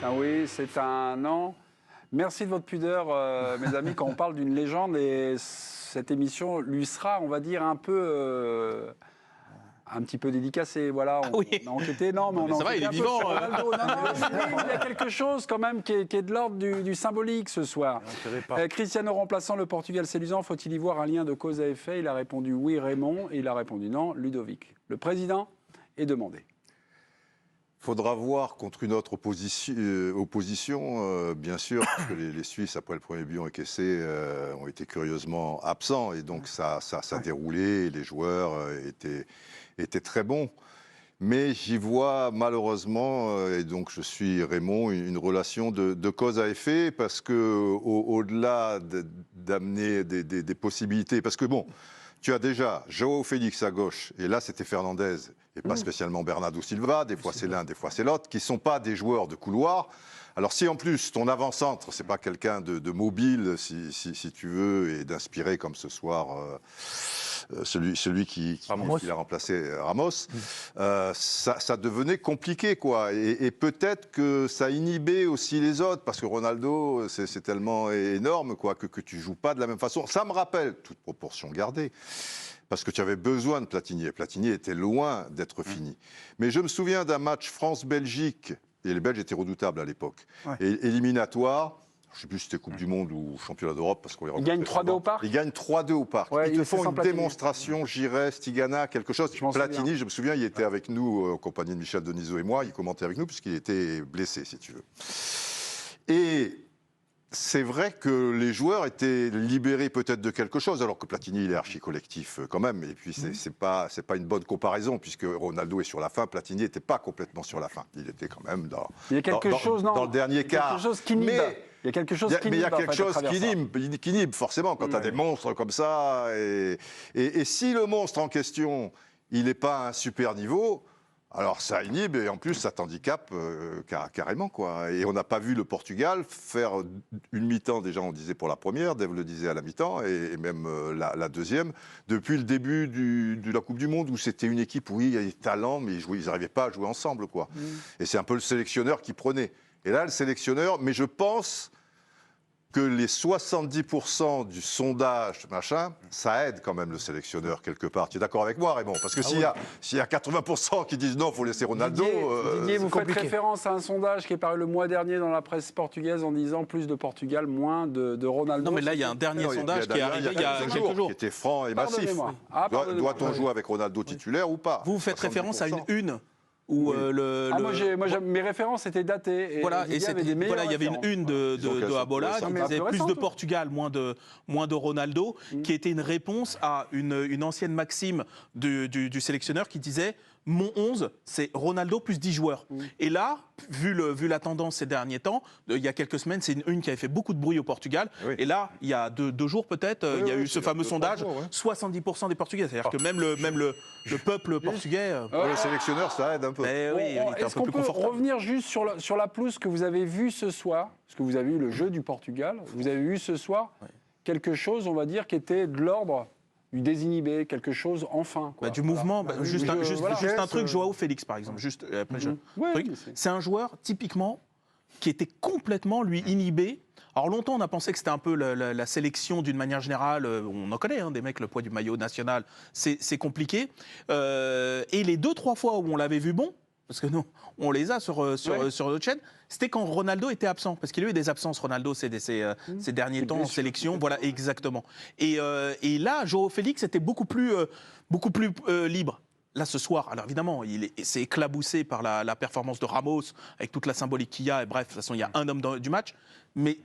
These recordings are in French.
Ah oui, c'est un an. Merci de votre pudeur, mes amis, quand on parle d'une légende. Et cette émission lui sera, on va dire, un petit peu dédicacée. Voilà, on a enquêté. Non, mais on a ça va, il enquêté est un peu vivant. sur Ronaldo. Non, mais il y a quelque chose quand même qui est de l'ordre du symbolique ce soir. Cristiano remplaçant le Portugal séduisant, faut-il y voir un lien de cause à effet? Il a répondu oui, Raymond. Et il a répondu non, Ludovic. Le président est demandé. Faudra voir contre une autre opposition, bien sûr, parce que les Suisses, après le premier but encaissé, ont été curieusement absents, et donc ça a déroulé, les joueurs étaient très bons. Mais j'y vois malheureusement, et donc je suis Raymond, une relation de cause à effet, parce que au-delà d'amener des possibilités, parce que bon, tu as déjà João Félix à gauche, et là c'était Fernandez, et pas spécialement Bernardo Silva, des fois c'est l'un, des fois c'est l'autre, qui ne sont pas des joueurs de couloir. Alors si en plus ton avant-centre, c'est pas quelqu'un de mobile, si tu veux, et d'inspiré comme ce soir, celui qui l'a remplacé, Ramos, ça devenait compliqué, quoi. Et peut-être que ça inhibait aussi les autres, parce que Ronaldo, c'est tellement énorme, quoi, que tu joues pas de la même façon. Ça me rappelle, toute proportion gardée, parce que tu avais besoin de Platini, et Platini était loin d'être fini. Mais je me souviens d'un match France-Belgique, et les Belges étaient redoutables à l'époque, et éliminatoire. Je ne sais plus si c'était Coupe du Monde ou Championnat d'Europe, parce qu'on les rencontre. Ils gagnent 3-2 au Parc. Ils gagnent 3-2 au Parc. Ouais, ils te font une démonstration, Giresse, Tigana, quelque chose. Platini, je me souviens, il était avec nous, en compagnie de Michel Denisot et moi, il commentait avec nous, puisqu'il était blessé, si tu veux. Et c'est vrai que les joueurs étaient libérés peut-être de quelque chose, alors que Platini, il est archi-collectif quand même, et puis c'est pas une bonne comparaison, puisque Ronaldo est sur la fin, Platini n'était pas complètement sur la fin. Il était quand même dans le dernier quart. Il y a quelque chose qui inhibe. Il y a quelque chose qui inhibe. Mais il y a quelque chose qui inhibe, forcément, quand tu as des monstres comme ça. Et si le monstre en question, il n'est pas à un super niveau, alors ça inhibe, et en plus ça t'handicape carrément, quoi. Et on n'a pas vu le Portugal faire une mi-temps, déjà on disait pour la première, Dave le disait à la mi-temps, et même la deuxième, depuis le début de la Coupe du Monde, où c'était une équipe où il y a des talents, mais ils n'arrivaient pas à jouer ensemble, quoi. Et c'est un peu le sélectionneur qui prenait. Et là, le sélectionneur, mais je pense que les 70% du sondage, ça aide quand même le sélectionneur quelque part. Tu es d'accord avec moi, Raymond? Parce que s'il y a 80% qui disent non, il faut laisser Ronaldo... Didier, vous faites référence à un sondage qui est paru le mois dernier dans la presse portugaise en disant plus de Portugal, moins de Ronaldo. Non, mais là, il y a un dernier sondage qui est arrivé il y a quelques jours. Qui était franc et massif. Doit-on jouer avec Ronaldo titulaire ou pas? Vous faites référence à une où mes références étaient datées. Et voilà, et il y avait une de Abola qui disait plus de Portugal, moins de Ronaldo, qui était une réponse à une ancienne maxime du sélectionneur qui disait mon 11, c'est Ronaldo plus 10 joueurs. Et là, vu la tendance ces derniers temps, il y a quelques semaines, c'est une qui avait fait beaucoup de bruit au Portugal. Et là, il y a deux jours peut-être, il y a eu ce fameux sondage, 70% des Portugais. C'est-à-dire que même le peuple portugais... Pour les sélectionneurs, ça aide un peu. Est-ce qu'on peut revenir juste sur la pelouse que vous avez vue ce soir? Parce que vous avez eu le jeu du Portugal. Vous avez eu ce soir quelque chose, on va dire, qui était de l'ordre du désinhibé, quelque chose enfin. Quoi. Du mouvement, juste un truc, João Félix par exemple. C'est un joueur typiquement qui était complètement, lui, inhibé. Alors longtemps, on a pensé que c'était un peu la sélection d'une manière générale. On en connaît, des mecs, le poids du maillot national, c'est compliqué. Et les 2-3 fois où on l'avait vu bon, parce que nous, on les a sur notre chaîne, c'était quand Ronaldo était absent. Parce qu'il a eu des absences, Ronaldo, ces derniers temps en sélection. Voilà, exactement. Et là, João Félix était beaucoup plus libre. Là, ce soir, alors évidemment, il s'est éclaboussé par la performance de Ramos, avec toute la symbolique qu'il y a. Et bref, de toute façon, il y a un homme du match. Mais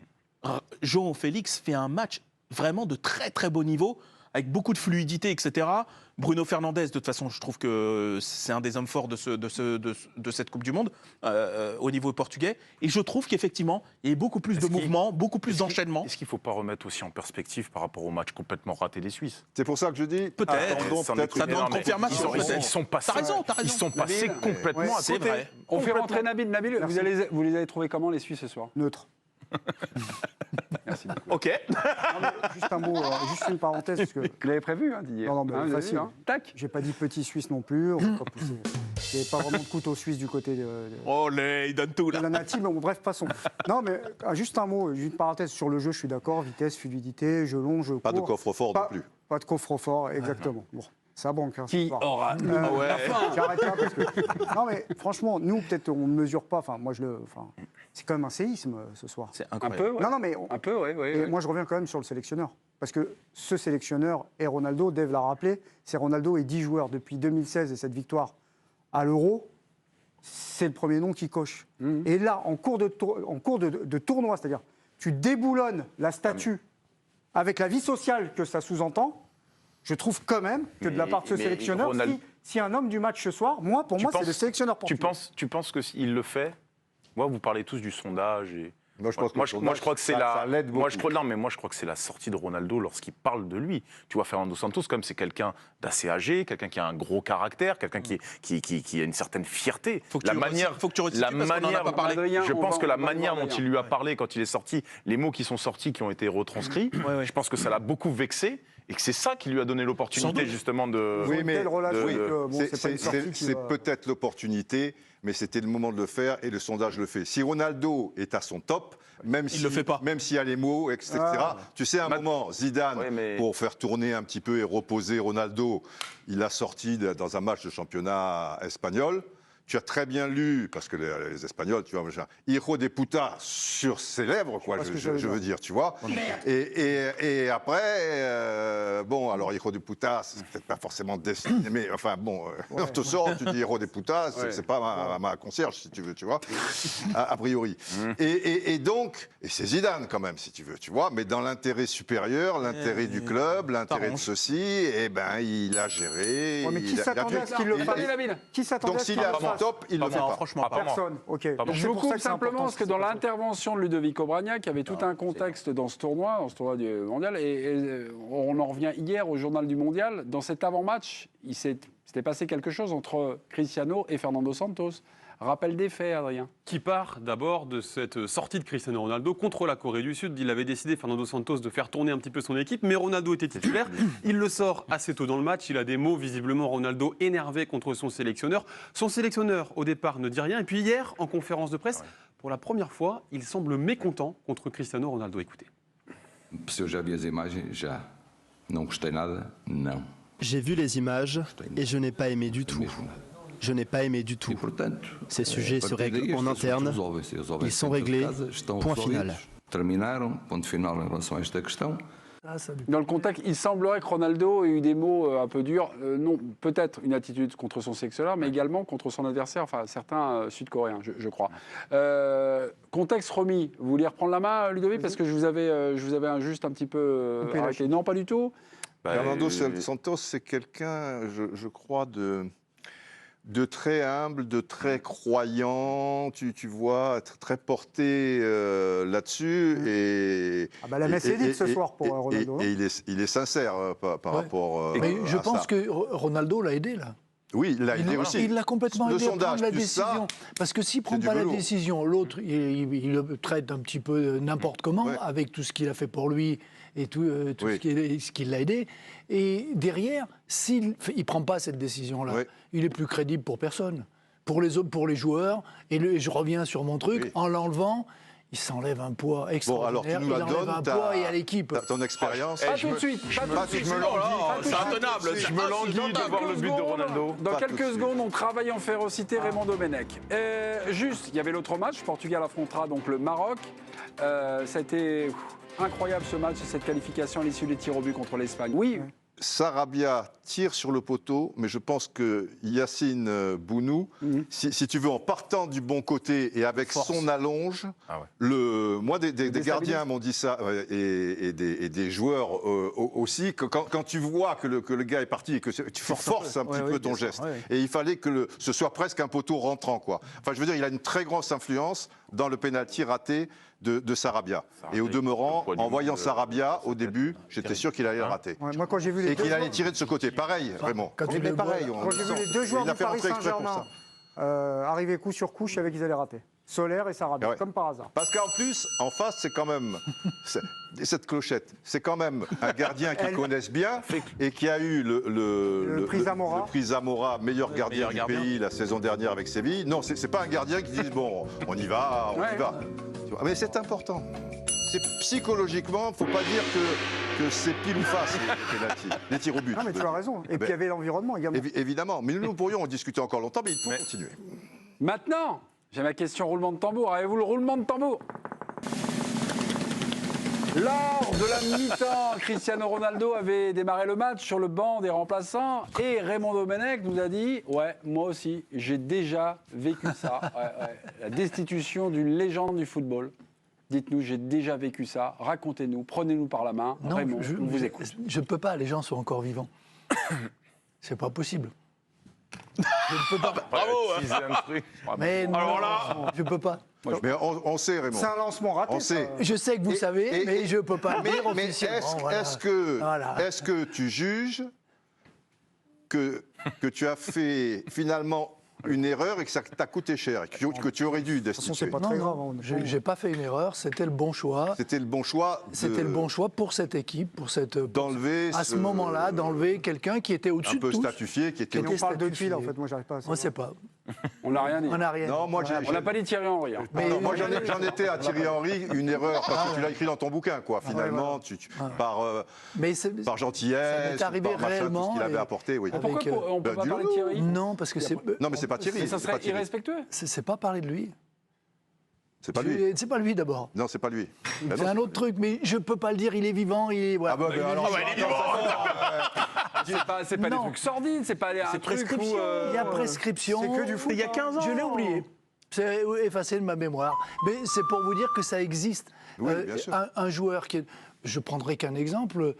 João Félix fait un match vraiment de très, très beau niveau, avec beaucoup de fluidité, etc. Bruno Fernandes, de toute façon, je trouve que c'est un des hommes forts de cette Coupe du Monde au niveau portugais. Et je trouve qu'effectivement, il y a beaucoup plus de mouvements, beaucoup plus d'enchaînements. Est-ce qu'il ne faut pas remettre aussi en perspective par rapport au match complètement raté des Suisses? C'est pour ça que je dis... Peut-être. Ça demande confirmation. Ils sont passés complètement à côté. On fait rentrer Nabil. Nabil, vous les avez trouvés comment, les Suisses, ce soir? Neutre. Merci beaucoup. Ok. Non, mais juste un mot, juste une parenthèse. Parce que... Vous l'avez prévu, hein, Didier? Non, mais vous avez facile. vu, hein. Tac. J'ai pas dit petit Suisse non plus. On va pas pousser. Il n'y avait pas vraiment de couteau suisse du côté de Olé, il donne tout là. la Nati, mais bon, bref, passons. Non, mais juste un mot, juste une parenthèse sur le jeu, je suis d'accord. Vitesse, fluidité, je longe, je cours. Pas de coffre-fort non plus. Pas de coffre-fort, exactement. Bon, ça banque. Hein, ce Qui soir. aura ouais. J'arrête là parce que... Non, mais franchement, nous, peut-être, on ne mesure pas. Enfin, moi, c'est quand même un séisme ce soir. C'est un incroyable. peu? Ouais. Non, mais Un peu, oui. et moi, je reviens quand même sur le sélectionneur. Parce que ce sélectionneur est Ronaldo, Dave l'a rappelé, c'est Ronaldo et 10 joueurs depuis 2016 et cette victoire à l'Euro, c'est le premier nom qui coche. Et là, en cours de tournoi, c'est-à-dire tu déboulonnes la statue avec la vie sociale que ça sous-entend, je trouve quand même que de la part de ce sélectionneur, si un homme du match ce soir, pour moi, c'est le sélectionneur portugais. Tu penses qu'il le fait? Moi, vous parlez tous du sondage et... Moi, je pense Moi, je crois que c'est la. ça l'aide beaucoup. Moi, je crois que c'est la sortie de Ronaldo lorsqu'il parle de lui. Tu vois, Fernando Santos, comme c'est quelqu'un d'assez âgé, quelqu'un qui a un gros caractère, quelqu'un qui a une certaine fierté. Faut que tu resitues parce qu'on en a pas parlé. Adrien, Je pense que la on va manière voir dont Adrien. il lui a parlé quand il est sorti, les mots qui sont sortis, qui ont été retranscrits, je pense que ça l'a beaucoup vexé et que c'est ça qui lui a donné l'opportunité justement de. Oui, mais telle relation oui, que, bon, c'est pas une sortie qui c'est va- peut-être l'opportunité, mais c'était le moment de le faire et le sondage le fait. Si Ronaldo est à son top, même le fait pas. Même s'il y a les mots, etc. Tu sais, à un moment, Zidane, Ouais, mais- pour faire tourner un petit peu et reposer Ronaldo, il a sorti dans un match de championnat espagnol. Tu as très bien lu, parce que les Espagnols, tu vois, machin, Hijo de puta sur ses lèvres, quoi, je veux dire, tu vois. Et après, bon, alors Hijo de puta, c'est peut-être pas forcément destiné, mais enfin, bon, on te sort, tu dis Hijo de puta, c'est pas ma concierge, si tu veux, tu vois, a priori. Et donc, et c'est Zidane quand même, si tu veux, tu vois, mais dans l'intérêt supérieur, l'intérêt du club, l'intérêt de ceci, eh ben, il a géré. Ouais, mais qui il a s'attendait à ce qu'il le fasse Allez, la ville. Qui s'attendait Donc à ce s'il qu'il est le à son fasse top, il ne le fait pas. Franchement, pas. Personne, ok. Donc, Je c'est vous pour ça coupe que c'est simplement important, parce que ce dans qui s'est passé. l'intervention de Ludovic Obrania, qui avait tout un contexte dans ce tournoi du mondial, et on en revient hier au journal du mondial, dans cet avant-match, il s'était passé quelque chose entre Cristiano et Fernando Santos. Rappel des faits, Adrien. Qui part d'abord de cette sortie de Cristiano Ronaldo contre la Corée du Sud. Il avait décidé, Fernando Santos, de faire tourner un petit peu son équipe, mais Ronaldo était titulaire. Il le sort assez tôt dans le match. Il a des mots, visiblement, Ronaldo énervé contre son sélectionneur. Son sélectionneur, au départ, ne dit rien. Et puis hier, en conférence de presse, pour la première fois, il semble mécontent contre Cristiano Ronaldo. Écoutez. Se eu já vi as imagens, já. Não gostei nada? Não. J'ai vu les images et je n'ai pas aimé du tout. Mesmo. Je n'ai pas aimé du tout. E, portanto, Ces sujets a se partir daí, règlent en estes assuntos interne. resolvem-se. Resolvem-se Ils sont dentro de réglés. casa, estão Point resolvidos, final. Terminaram, ponto final em relação a esta questão. Dans le contexte, il semblerait que Ronaldo ait eu des mots un peu durs. Non, peut-être une attitude contre son sélectionneur, mais également contre son adversaire, enfin certains Sud-Coréens, je crois. Contexte remis. Vous voulez reprendre la main, Ludovic, parce que je vous avais juste un petit peu arrêté. Non, pas du tout. Fernando Santos, c'est quelqu'un, je crois, de très humble, de très croyant, tu vois, très porté là-dessus. Et, Ah bah, la messe est dite ce soir pour Ronaldo. Et il est sincère par rapport Mais je à pense ça. que Ronaldo l'a aidé, là. Oui, il l'a aidé aussi. Il l'a complètement Le aidé à sondage, prendre la plus ça, décision. Parce que s'il ne prend du pas la velours. décision, l'autre, il le traite un petit peu n'importe comment, Ouais. avec tout ce qu'il a fait pour lui et tout Oui. ce qui l'a aidé. Et derrière, s'il ne prend pas cette décision-là, Ouais. il est plus crédible pour personne. Pour les autres, pour les joueurs. Et je reviens sur mon truc, Oui. en l'enlevant, il s'enlève un poids Bon, extraordinaire. alors tu nous il la enlève donnes, un poids et à l'équipe. ton expérience. Pas tout de suite. Pas tout de suite. Je me languis. C'est intenable. Je me languis de voir le but de Ronaldo. Dans Pas tout de quelques suite. secondes, on travaille en férocité Raymond Domenech. Juste, il y avait l'autre match. Portugal affrontera donc le Maroc. Ça a été incroyable ce match, cette qualification à l'issue des tirs au but contre l'Espagne. Oui, Sarabia tire sur le poteau, mais je pense que Yacine Bounou, si tu veux, en partant du bon côté et avec son allonge, Ah ouais. moi, des gardiens m'ont dit ça, et des joueurs aussi, que quand tu vois que le gars est parti et que tu forces un petit peu ton geste, et il fallait que ce soit presque un poteau rentrant, quoi. Enfin, je veux dire, il a une très grosse influence dans le pénalty raté de Sarabia. Et au demeurant, en voyant Sarabia au début, j'étais sûr qu'il allait le rater. Ouais, moi, quand j'ai vu les Et deux qu'il allait joueurs- tirer de ce côté. Pareil, Raymond. quand tu Mais le pareil, Quand j'ai vu les deux joueurs il a du fait Paris rentrer exprès pour Saint-Germain ça. arriver coup sur coup, je savais qu'ils allaient rater. Soler et Sarabia, comme par hasard. Parce qu'en plus, en face, c'est quand même cette clochette. C'est quand même un gardien qu'ils connaissent bien et qui a eu le prix Zamora. Le prix Zamora, meilleur gardien du pays la saison dernière avec Séville. Non, c'est pas un gardien qui dit bon, on y va, on y va. Tu vois, mais c'est important. Psychologiquement, faut pas dire que c'est pile ou face les tirs au but. Non, mais tu as raison. Et puis il y avait l'environnement également. Évidemment. Mais nous pourrions en discuter encore longtemps, mais il faut continuer. Maintenant, j'ai ma question roulement de tambour. Avez-vous le roulement de tambour? Lors de la mi-temps, Cristiano Ronaldo avait démarré le match sur le banc des remplaçants et Raymond Domenech nous a dit « Ouais, moi aussi, j'ai déjà vécu ça. La destitution d'une légende du football. Dites-nous, j'ai déjà vécu ça. Racontez-nous, prenez-nous par la main. Non, Raymond, on vous écoute. Je ne peux pas, les gens sont encore vivants. C'est pas possible. Je ne peux pas. Bravo. Mais non, alors là, je ne peux pas. Mais on sait, Raymond. C'est un lancement raté. On sait. Je sais que vous savez, mais je ne peux pas le dire Mais officiellement. est-ce que tu juges que tu as fait finalement une erreur et que ça t'a coûté cher, que tu aurais dû De toute façon, destituer? c'est pas très grave. Je n'ai pas fait une erreur, c'était le bon choix. C'était le bon choix. C'était le bon choix pour cette équipe, pour cette. D'enlever à ce moment-là, d'enlever quelqu'un qui était au-dessus un peu de tous. statifié, qui était. Et on parle de qui, statifié. là, en fait. Moi, j'arrive pas à Moi, savoir. c'est pas. On n'a rien dit. On n'a rien. Non, moi, On n'a pas dit Thierry Henry. Hein. Mais- Non, moi j'en étais à Thierry Henry, une erreur, parce que tu l'as écrit dans ton bouquin, quoi. Finalement, Mais par ça gentillesse, m'est arrivé par machin, tout réellement, ce qu'il avait et- apporté, oui. Avec, Pourquoi on ne peut pas du parler de Thierry? Non, parce que c'est. Non, mais c'est pas Thierry. Mais ça c'est pas serait Thierry. irrespectueux. C'est pas parler de lui. C'est pas lui. C'est pas lui d'abord. Non, c'est pas lui. Ben C'est non, un autre truc, mais je peux pas le dire. Il est vivant. Il est. Voilà. Ah bah, alors, C'est pas des Non. trucs sordides, c'est pas un truc prescription. Il y a prescription. C'est que du foot. Il y a 15 ans. Je l'ai oublié. C'est effacé de ma mémoire. Mais c'est pour vous dire que ça existe. Oui, bien sûr. Un joueur qui est. Je prendrai qu'un exemple,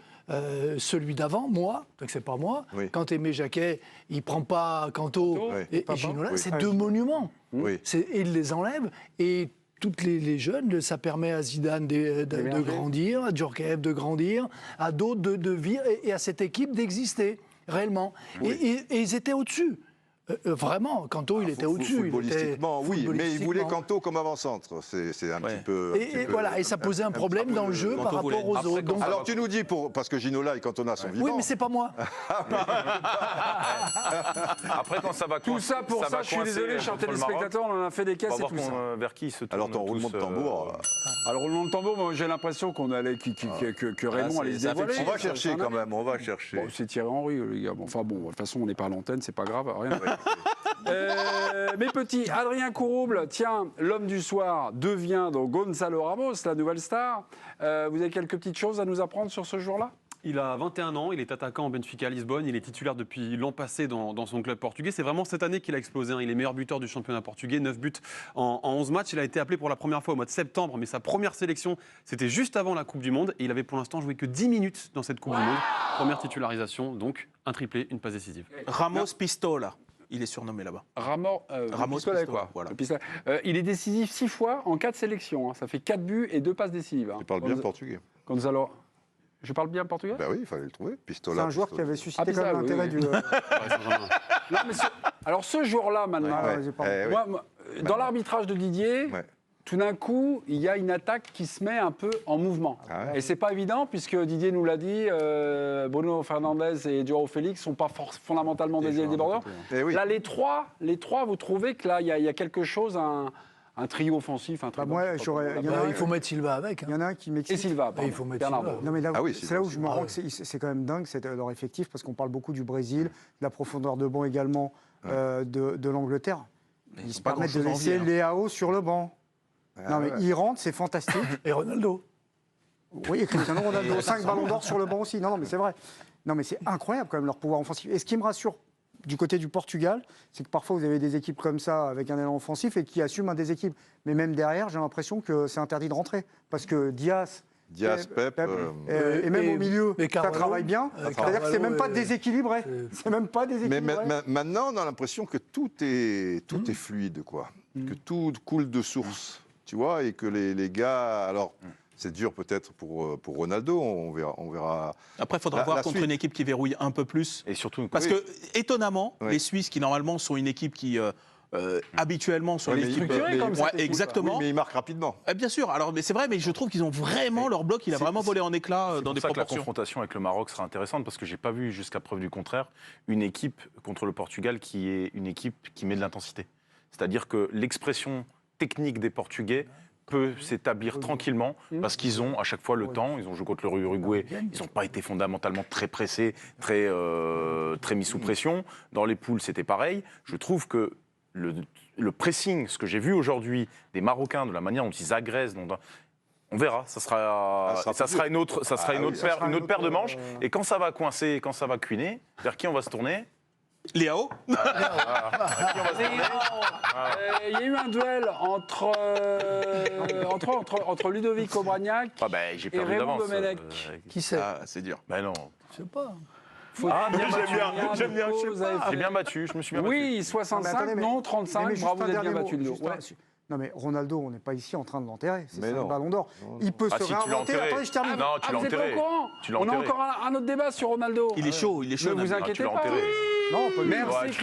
celui d'avant, moi, donc c'est pas moi. Oui. Quand Aimé Jacquet, il prend pas Canto Oui. et Ginola, Oui. c'est deux monuments. Oui. Et il les enlève. Et toutes les jeunes, ça permet à Zidane de grandir, à Djorkaeff de grandir, à d'autres de vivre et à cette équipe d'exister réellement. Et ils étaient au-dessus. Vraiment, Canto, il était au-dessus. Footballistiquement, oui, mais il voulait footballistiquement. Canto comme avant-centre. C'est un petit peu. Et ça posait un problème dans le jeu par rapport aux autres. Donc, Alors tu nous dis, parce que Ginola et Cantona sont vivants. oui, mais c'est pas moi. Après, quand ça va Tout ça pour ça, je suis désolé, chers téléspectateurs, on en a fait des caisses et tout ça. vers qui se tourne. Alors ton roulement de tambour. Alors, roulement de tambour, moi, j'ai l'impression qu'on allait, que Raymond allait se dévoiler. On va chercher quand même, on va chercher. Bon, c'est Thierry Henry, les gars. Bon, enfin bon, de toute façon, on n'est pas à l'antenne, c'est pas grave, rien. Mes petits, Adrien Courouble, tiens, l'homme du soir devient donc Gonzalo Ramos, la nouvelle star. Vous avez quelques petites choses à nous apprendre sur ce jour-là? Il a 21 ans, il est attaquant au Benfica Lisbonne, il est titulaire depuis l'an passé dans son club portugais. C'est vraiment cette année qu'il a explosé. Il est meilleur buteur du championnat portugais, 9 buts en 11 matchs. Il a été appelé pour la première fois au mois de septembre, mais sa première sélection, c'était juste avant la Coupe du Monde. Et il avait pour l'instant joué que 10 minutes dans cette Coupe du Monde. Première titularisation, donc un triplé, une passe décisive. Ramos Pistola, il est surnommé là-bas. Ramos Pistola, quoi. voilà. Le pistolet. Il est décisif 6 fois en 4 sélections. Hein. Ça fait 4 buts et 2 passes décisives. Hein. Tu parles bien portugais. Gonzalo. Je parle bien portugais? Ben oui, il fallait le trouver. C'est Pistola. un joueur qui avait suscité Ah, quand même oui, l'intérêt oui. du. Non, mais alors ce jour-là, maintenant, Ouais. vas-y, pardon. moi, dans l'arbitrage de Didier, Ouais. tout d'un coup, il y a une attaque qui se met un peu en mouvement. Ah ouais. Et c'est pas évident, puisque Didier nous l'a dit, Bruno Fernandes et Joao Félix sont pas fondamentalement des débordeurs. Eh oui. Là, les trois, vous trouvez que là, il y a quelque chose, un trio offensif, un trio. moi, j'aurais- il y en a- Il faut mettre Silva avec. Il y en a un qui Et m'excite. Silva, Et pardon. il faut mettre Bernardo. Silva. Non, mais là, Ah oui, c'est là où je me rends que c'est quand même dingue, c'est leur effectif, parce qu'on parle beaucoup du Brésil, de la profondeur de banc également de l'Angleterre. Ils se pas permettent de grand-chose à laisser envier, hein. Léao sur le banc. Non, mais ils rentrent, c'est fantastique. Et Ronaldo. Oui, et Cristiano Ronaldo, 5 ballons d'or sur le banc aussi. Non, mais c'est vrai. Non, mais c'est incroyable quand même leur pouvoir offensif. Et ce qui me rassure du côté du Portugal, c'est que parfois vous avez des équipes comme ça avec un élan offensif et qui assument un déséquilibre. Mais même derrière, j'ai l'impression que c'est interdit de rentrer. Parce que Diaz, Pep. et même au milieu, mais ça Carvalho, travaille bien. C'est-à-dire que c'est même pas déséquilibré. C'est même pas Mais déséquilibré. maintenant, on a l'impression que tout est fluide, quoi. Que tout coule de source, tu vois, et que les gars... Alors, c'est dur peut-être pour Ronaldo, on verra. Après, il faudra voir contre suite. une équipe qui verrouille un peu plus. Et surtout, Parce Oui. que, étonnamment, Oui. les Suisses, qui normalement sont une équipe qui habituellement sur Ouais, l'équipe. structuré comme cette Ouais, équipe. exactement. Oui, mais il marque rapidement. Bien sûr. Alors, mais c'est vrai, mais je trouve qu'ils ont vraiment leur bloc. Il a vraiment volé en éclats C'est dans pour des ça que la proportions. confrontation avec le Maroc sera intéressante parce que j'ai pas vu jusqu'à preuve du contraire une équipe contre le Portugal qui est une équipe qui met de l'intensité. C'est-à-dire que l'expression technique des Portugais peut s'établir tranquillement parce qu'ils ont à chaque fois le temps. Ils ont joué contre le Uruguay, ils n'ont pas été fondamentalement très pressés, très mis sous pression. Dans les poules, c'était pareil. Je trouve que le pressing, ce que j'ai vu aujourd'hui des Marocains, de la manière dont ils agressent, on verra. Ça sera une autre paire de manches. Et quand ça va coincer, quand ça va cuiner, vers qui on va se tourner? Léao. Il y a eu un duel entre Ludovic Obraniak j'ai et perdu Raymond d'avance. Domenech. Qui c'est? C'est dur. Ben non. Je sais pas. J'aime bien, J'ai bien battu, je me suis bien battu. Oui, 65, non, 35, juste bravo, un vous êtes bien dernier battu mot, le juste dos. un- Non mais Ronaldo, on n'est pas ici en train de l'enterrer. C'est Mais ça, le non. Ballon d'Or. Il peut Ah, se si, tu l'as réinventer. enterré. Attendez, je termine. Non, tu l'as vous êtes pas enterré. au courant? Tu l'as On a enterré. encore un autre débat sur Ronaldo. Il est chaud, il est chaud. Ne vous Nabil. inquiétez tu l'as pas. enterré. Non, pas du tout. Merci.